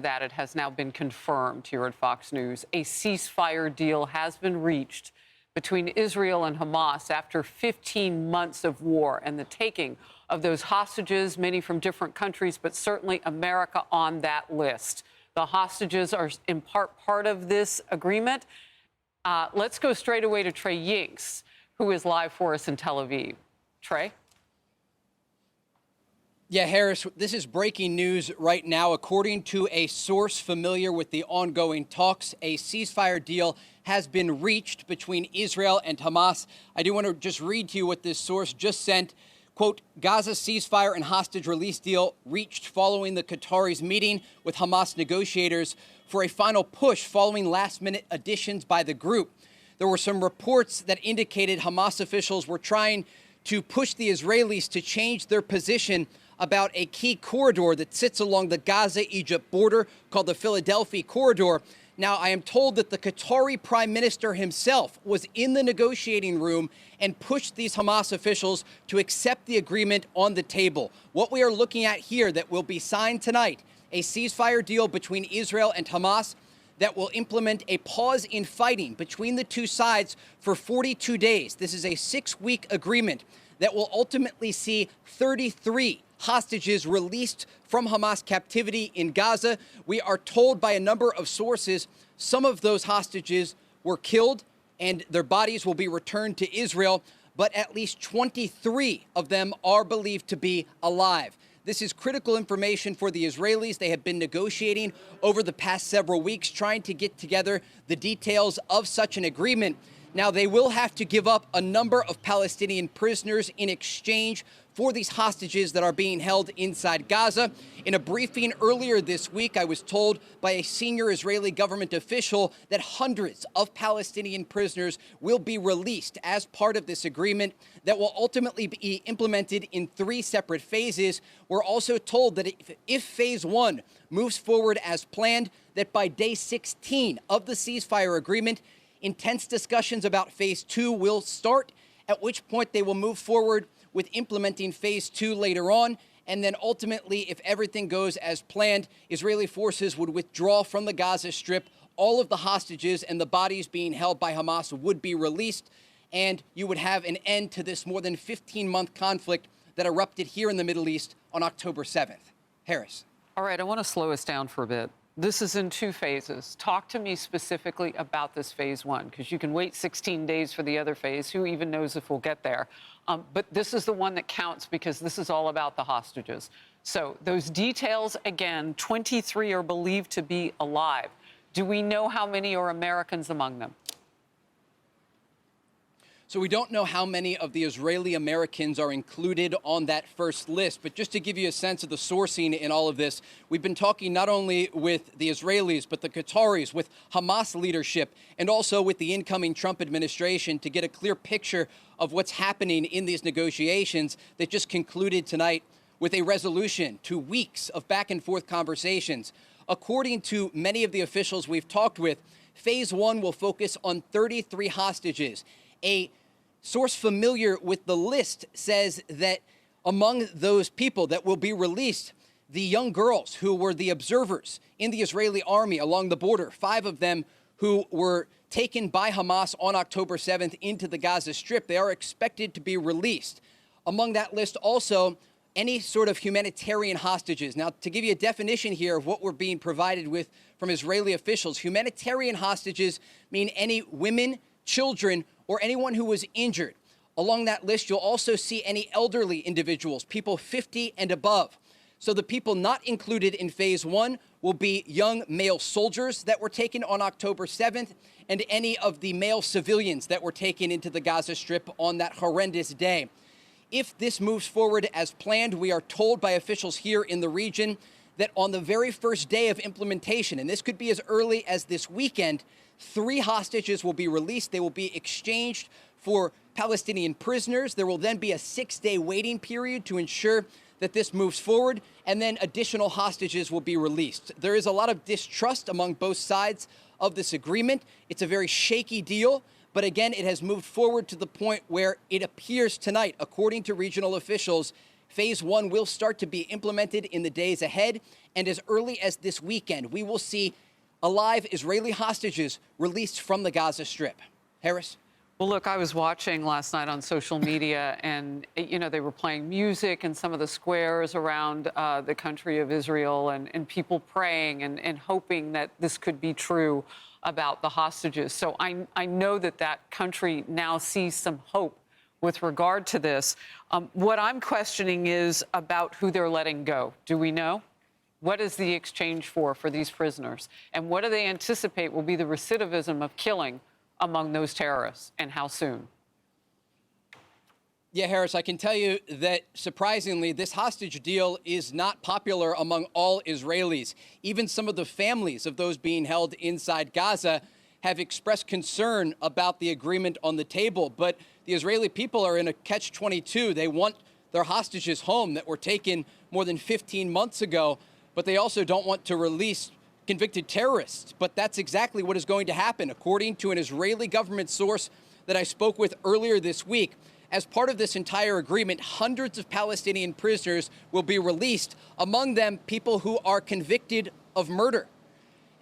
that it has now been confirmed here at Fox News. A ceasefire deal has been reached between Israel and Hamas after 15 months of war and the taking of those hostages, many from different countries, but certainly America on that list. The hostages are in part of this agreement. Let's go straight away to Trey Yingst, who is live for us in Tel Aviv. Trey? Yeah, Harris, this is breaking news right now. According to a source familiar with the ongoing talks, a ceasefire deal has been reached between Israel and Hamas. I do want to just read to you what this source just sent. Quote, Gaza ceasefire and hostage release deal reached following the Qataris meeting with Hamas negotiators for a final push following last-minute additions by the group. There were some reports that indicated Hamas officials were trying to push the Israelis to change their position about a key corridor that sits along the Gaza-Egypt border called the Philadelphia Corridor. Now, I am told that the Qatari prime minister himself was in the negotiating room and pushed these Hamas officials to accept the agreement on the table. What we are looking at here that will be signed tonight, a ceasefire deal between Israel and Hamas that will implement a pause in fighting between the two sides for 42 days. This is a 6-week agreement that will ultimately see 33 hostages released from Hamas captivity in Gaza. We are told by a number of sources some of those hostages were killed and their bodies will be returned to Israel, but at least 23 of them are believed to be alive. This is critical information for the Israelis. They have been negotiating over the past several weeks, trying to get together the details of such an agreement. Now, they will have to give up a number of Palestinian prisoners in exchange for these hostages that are being held inside Gaza. In a briefing earlier this week, I was told by a senior Israeli government official that hundreds of Palestinian prisoners will be released as part of this agreement that will ultimately be implemented in 3 separate phases. We're also told that if phase 1 moves forward as planned, that by day 16 of the ceasefire agreement, intense discussions about phase 2 will start, at which point they will move forward with implementing phase 2 later on. And then ultimately, if everything goes as planned, Israeli forces would withdraw from the Gaza Strip. All of the hostages and the bodies being held by Hamas would be released. And you would have an end to this more than 15-month conflict that erupted here in the Middle East on October 7th. Harris. All right, I want to slow us down for a bit. This is in 2 phases. Talk to me specifically about this phase 1, because you can wait 16 days for the other phase. Who even knows if we'll get there? But this is the one that counts because this is all about the hostages. So those details, again, 23 are believed to be alive. Do we know how many are Americans among them? So we don't know how many of the Israeli Americans are included on that first list, but just to give you a sense of the sourcing in all of this, we've been talking not only with the Israelis, but the Qataris, with Hamas leadership, and also with the incoming Trump administration to get a clear picture of what's happening in these negotiations that just concluded tonight with a resolution to weeks of back and forth conversations. According to many of the officials we've talked with, phase 1 will focus on 33 hostages. A source familiar with the list says that among those people that will be released, the young girls who were the observers in the Israeli army along the border, 5 of them who were taken by Hamas on October 7th into the Gaza Strip, they are expected to be released. Among that list also, any sort of humanitarian hostages. Now, to give you a definition here of what we're being provided with from Israeli officials, humanitarian hostages mean any women, children, or anyone who was injured. Along that list, you'll also see any elderly individuals, people 50 and above. So the people not included in phase 1 will be young male soldiers that were taken on October 7th and any of the male civilians that were taken into the Gaza Strip on that horrendous day. If this moves forward as planned, we are told by officials here in the region that on the very first day of implementation, and this could be as early as this weekend, 3 hostages will be released. They will be exchanged for Palestinian prisoners. There will then be a 6-day waiting period to ensure that this moves forward, and then additional hostages will be released. There is a lot of distrust among both sides of this agreement. It's a very shaky deal, but again, it has moved forward to the point where it appears tonight, according to regional officials, Phase 1 will start to be implemented in the days ahead, and as early as this weekend, we will see alive Israeli hostages released from the Gaza Strip. Harris? Well, look, I was watching last night on social media, and, they were playing music in some of the squares around the country of Israel, and people praying and hoping that this could be true about the hostages. So I know that country now sees some hope with regard to this. What I'm questioning is about who they're letting go. Do we know? What is the exchange for these prisoners? And what do they anticipate will be the recidivism of killing among those terrorists, and how soon? Yeah, Harris, I can tell you that, surprisingly, this hostage deal is not popular among all Israelis. Even some of the families of those being held inside Gaza have expressed concern about the agreement on the table. But the Israeli people are in a catch-22. They want their hostages home that were taken more than 15 months ago, but they also don't want to release convicted terrorists. But that's exactly what is going to happen, according to an Israeli government source that I spoke with earlier this week. As part of this entire agreement, hundreds of Palestinian prisoners will be released, among them people who are convicted of murder.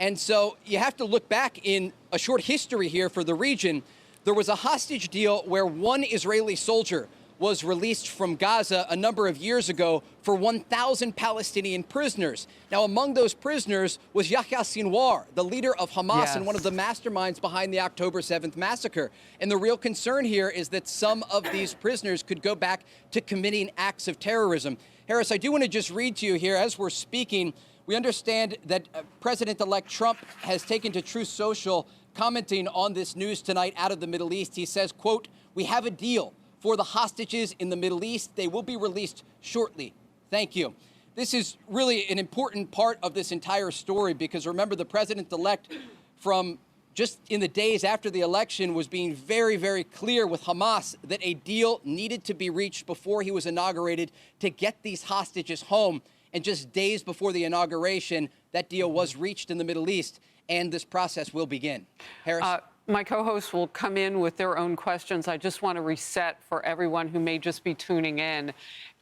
And so you have to look back in a short history here for the region. There was a hostage deal where one Israeli soldier was released from Gaza a number of years ago for 1,000 Palestinian prisoners. Now, among those prisoners was Yahya Sinwar, the leader of Hamas and one of the masterminds behind the October 7th massacre. And the real concern here is that some of these prisoners could go back to committing acts of terrorism. Harris, I do want to just read to you here, as we're speaking, we understand that President-elect Trump has taken to Truth Social, commenting on this news tonight out of the Middle East. He says, quote, "We have a deal for the hostages in the Middle East. They will be released shortly. Thank you." This is really an important part of this entire story, because remember, the president-elect from just in the days after the election was being very, very clear with Hamas that a deal needed to be reached before he was inaugurated to get these hostages home. And just days before the inauguration, that deal was reached in the Middle East, and this process will begin. Harris? My co-hosts will come in with their own questions. I just want to reset for everyone who may just be tuning in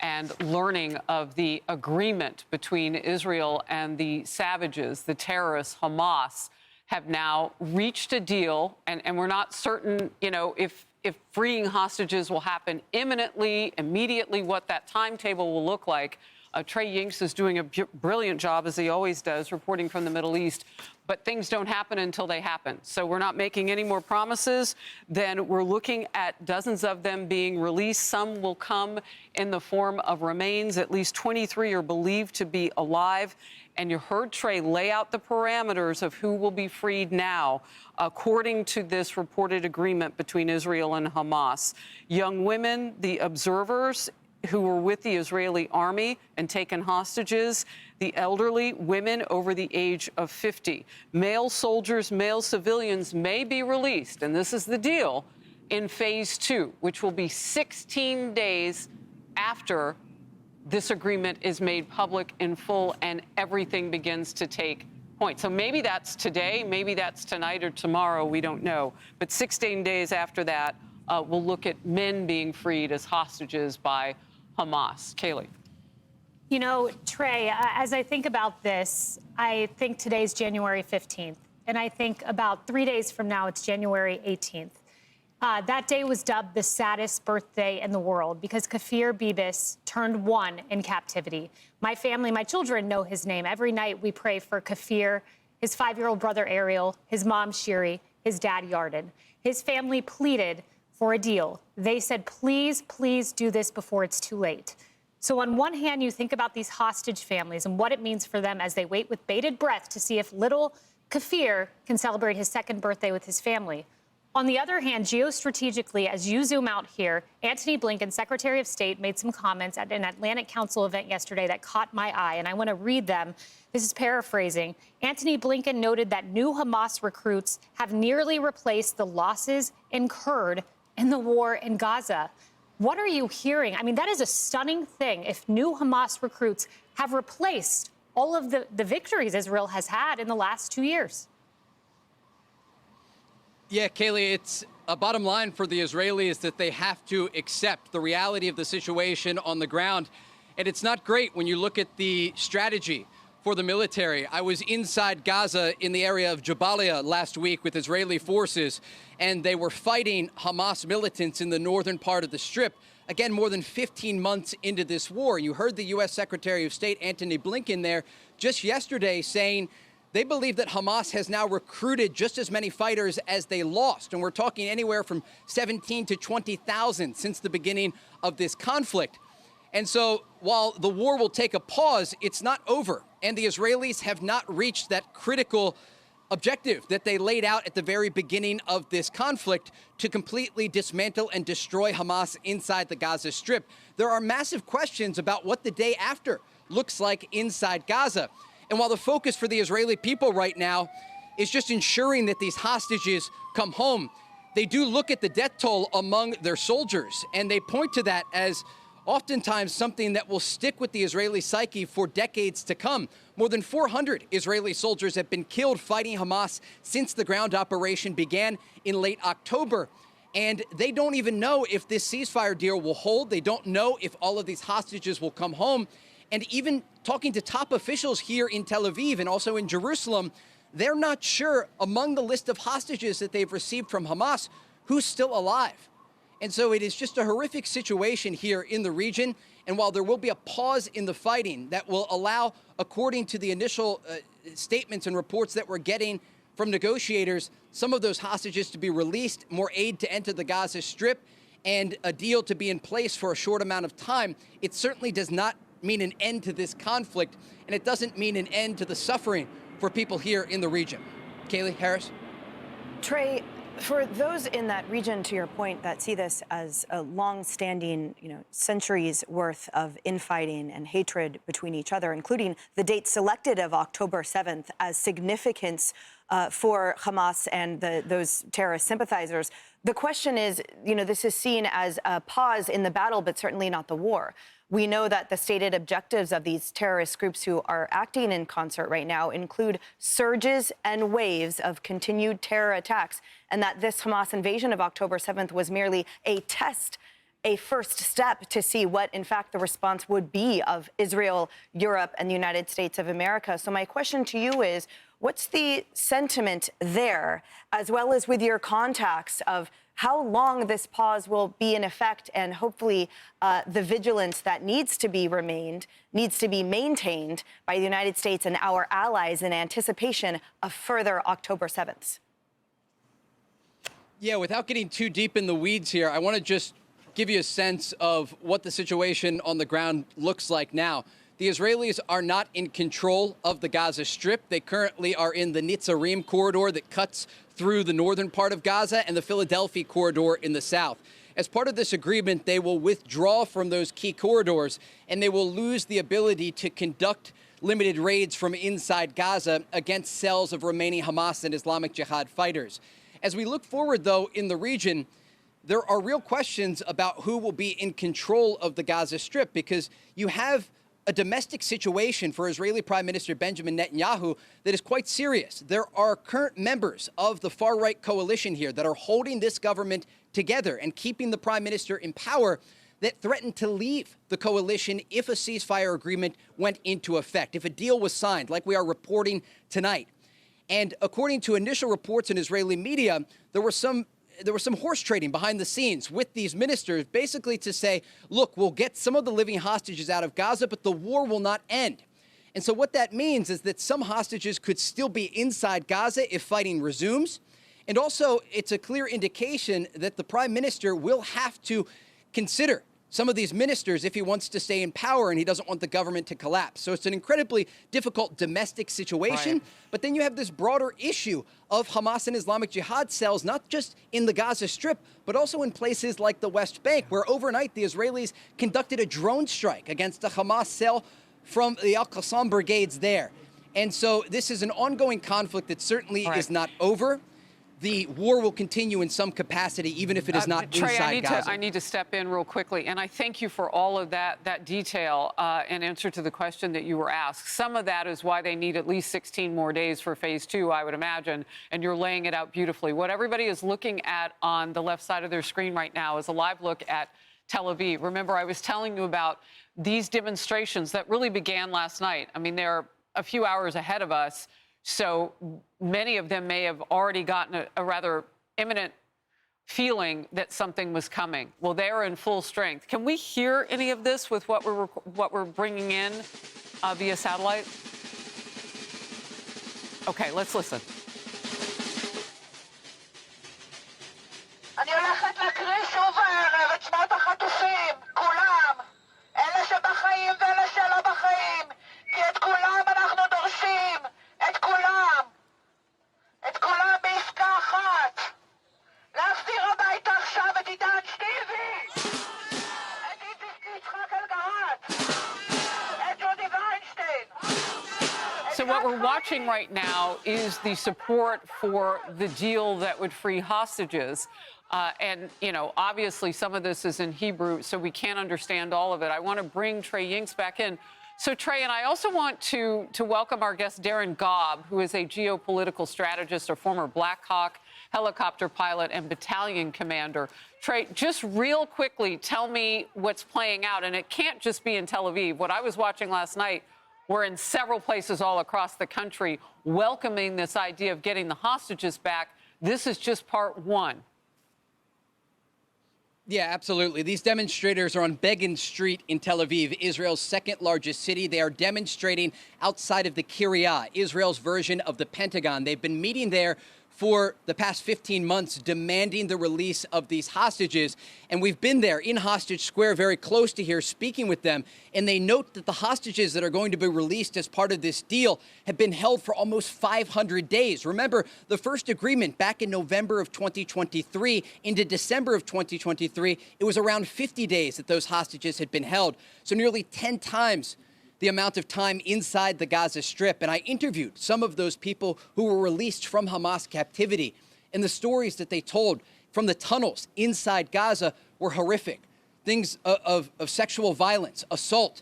and learning of the agreement between Israel and the savages, the terrorists, Hamas, have now reached a deal, and we're not certain, if freeing hostages will happen imminently, immediately, what that timetable will look like. Trey Yingst is doing a brilliant job, as he always does, reporting from the Middle East. But things don't happen until they happen. So we're not making any more promises. Then we're looking at dozens of them being released. Some will come in the form of remains. At least 23 are believed to be alive. And you heard Trey lay out the parameters of who will be freed now, according to this reported agreement between Israel and Hamas. Young women, the observers who were with the Israeli army and taken hostages, the elderly, women over the age of 50. Male soldiers, male civilians may be released, and this is the deal, in phase 2, which will be 16 days after this agreement is made public in full and everything begins to take point. So maybe that's today, maybe that's tonight or tomorrow, we don't know. But 16 days after that, we'll look at men being freed as hostages by Hamas. Kayleigh. Trey, as I think about this, I think today's January 15th, and I think about 3 days from now, it's January 18th. That day was dubbed the saddest birthday in the world because Kafir Bibis turned 1 in captivity. My family, my children know his name. Every night we pray for Kafir, his 5-year-old brother Ariel, his mom Shiri, his dad Yarden. His family pleaded for a deal. They said, please, please do this before it's too late. So on one hand, you think about these hostage families and what it means for them as they wait with bated breath to see if little Kafir can celebrate his 2nd birthday with his family. On the other hand, geostrategically, as you zoom out here, Antony Blinken, Secretary of State, made some comments at an Atlantic Council event yesterday that caught my eye, and I want to read them. This is paraphrasing. Antony Blinken noted that new Hamas recruits have nearly replaced the losses incurred in the war in Gaza. What are you hearing? I mean, that is a stunning thing. If new Hamas recruits have replaced all of the victories Israel has had in the last 2 years. Yeah, Kayleigh, it's a bottom line for the Israelis that they have to accept the reality of the situation on the ground. And it's not great when you look at the strategy for the military. I was inside Gaza in the area of Jabalia last week with Israeli forces, and they were fighting Hamas militants in the northern part of the Strip. Again, more than 15 months into this war. You heard the U.S. Secretary of State Antony Blinken there just yesterday saying they believe that Hamas has now recruited just as many fighters as they lost. And we're talking anywhere from 17 to 20,000 since the beginning of this conflict. And so while the war will take a pause, it's not over. And the Israelis have not reached that critical objective that they laid out at the very beginning of this conflict to completely dismantle and destroy Hamas inside the Gaza Strip. There are massive questions about what the day after looks like inside Gaza. And while the focus for the Israeli people right now is just ensuring that these hostages come home, they do look at the death toll among their soldiers, and they point to that as oftentimes something that will stick with the Israeli psyche for decades to come. More than 400 Israeli soldiers have been killed fighting Hamas since the ground operation began in late October. And they don't even know if this ceasefire deal will hold. They don't know if all of these hostages will come home. And even talking to top officials here in Tel Aviv and also in Jerusalem, they're not sure among the list of hostages that they've received from Hamas who's still alive. And so it is just a horrific situation here in the region. And while there will be a pause in the fighting that will allow, according to the initial statements and reports that we're getting from negotiators, some of those hostages to be released, more aid to enter the Gaza Strip, and a deal to be in place for a short amount of time, it certainly does not mean an end to this conflict, and it doesn't mean an end to the suffering for people here in the region. Kaylee, Harris? Trey, for those in that region, to your point, that see this as a long-standing, centuries worth of infighting and hatred between each other, including the date selected of October 7th as significance for Hamas and those terrorist sympathizers. The question is, this is seen as a pause in the battle, but certainly not the war. We know that the stated objectives of these terrorist groups who are acting in concert right now include surges and waves of continued terror attacks, and that this Hamas invasion of October 7th was merely a test, a first step to see what, in fact, the response would be of Israel, Europe, and the United States of America. So my question to you is, what's the sentiment there, as well as with your contacts of how long this pause will be in effect, and hopefully the vigilance that needs to be maintained by the United States and our allies in anticipation of further October 7th? Yeah, without getting too deep in the weeds here, I want to just give you a sense of what the situation on the ground looks like now. The Israelis are not in control of the Gaza Strip. They currently are in the Nitzarim corridor that cuts through the northern part of Gaza and the Philadelphia corridor in the south. As part of this agreement, they will withdraw from those key corridors, and they will lose the ability to conduct limited raids from inside Gaza against cells of remaining Hamas and Islamic Jihad fighters. As we look forward, though, in the region, there are real questions about who will be in control of the Gaza Strip, because you have a domestic situation for Israeli Prime Minister Benjamin Netanyahu that is quite serious. There are current members of the far-right coalition here that are holding this government together and keeping the prime minister in power that threatened to leave the coalition if a ceasefire agreement went into effect, if a deal was signed, like we are reporting tonight. And according to initial reports in Israeli media, there was some horse trading behind the scenes with these ministers, basically to say, look, we'll get some of the living hostages out of Gaza, but the war will not end. And so what that means is that some hostages could still be inside Gaza if fighting resumes. And also, it's a clear indication that the prime minister will have to consider some of these ministers if he wants to stay in power and he doesn't want the government to collapse. So it's an incredibly difficult domestic situation. Right. But then you have this broader issue of Hamas and Islamic Jihad cells, not just in the Gaza Strip, but also in places like the West Bank, where overnight the Israelis conducted a drone strike against a Hamas cell from the Al-Qassam brigades there. And so this is an ongoing conflict that certainly is not over. The war will continue in some capacity, even if it is not Trey, inside Gaza. I need to step in real quickly, and I thank you for all of that detail in answer to the question that you were asked. Some of that is why they need at least 16 more days for phase 2, I would imagine, and you're laying it out beautifully. What everybody is looking at on the left side of their screen right now is a live look at Tel Aviv. Remember, I was telling you about these demonstrations that really began last night. I mean, they're a few hours ahead of us, so many of them may have already gotten a rather imminent feeling that something was coming. Well, they're in full strength. Can we hear any of this with what we're bringing in via satellite? Okay, let's listen. אני הולכת להקריא שוב הערב את שמות החטופים, כולם, אלה שבחיים ואלה שלא בחיים, כי את כולם אנחנו דורשים, את כולם בעסקה אחת, להחזיר הביתה עכשיו את עידן שטיבי, את יצחק אלגרט, את ג'ודי ויינשטיין. So what we're watching right now is the support for the deal that would free hostages. And, you know, obviously some of this is in Hebrew, so we can't understand all of it. I want to bring Trey Yingst back in. So, Trey, and I also want to welcome our guest, Darren Gobb, who is a geopolitical strategist, a former Black Hawk helicopter pilot and battalion commander. Trey, just real quickly, tell me what's playing out. And it can't just be in Tel Aviv. What I was watching last night were in several places all across the country welcoming this idea of getting the hostages back. This is just part one. Yeah, absolutely. These demonstrators are on Begin Street in Tel Aviv, Israel's second largest city. They are demonstrating outside of the Kiryat, Israel's version of the Pentagon. They've been meeting there for the past 15 months, demanding the release of these hostages. And we've been there in Hostage Square, very close to here, speaking with them. And they note that the hostages that are going to be released as part of this deal have been held for almost 500 days. Remember, the first agreement back in November of 2023 into December of 2023, it was around 50 days that those hostages had been held. So nearly 10 times the amount of time inside the Gaza Strip. And I interviewed some of those people who were released from Hamas captivity. And the stories that they told from the tunnels inside Gaza were horrific. Things of sexual violence, assault,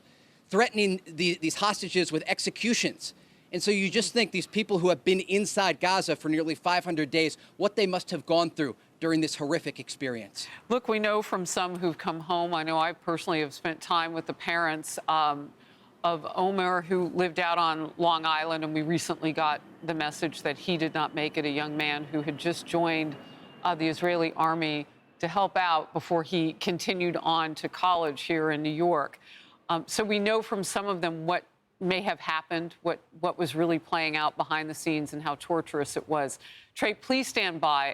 threatening these hostages with executions. And so you just think these people who have been inside Gaza for nearly 500 days, what they must have gone through during this horrific experience. Look, we know from some who've come home, I know I personally have spent time with the parents of Omer, who lived out on Long Island, and we recently got the message that he did not make it, a young man who had just joined the Israeli army to help out before he continued on to college here in New York. So we know from some of them what may have happened, what was really playing out behind the scenes and how torturous it was. Trey, please stand by.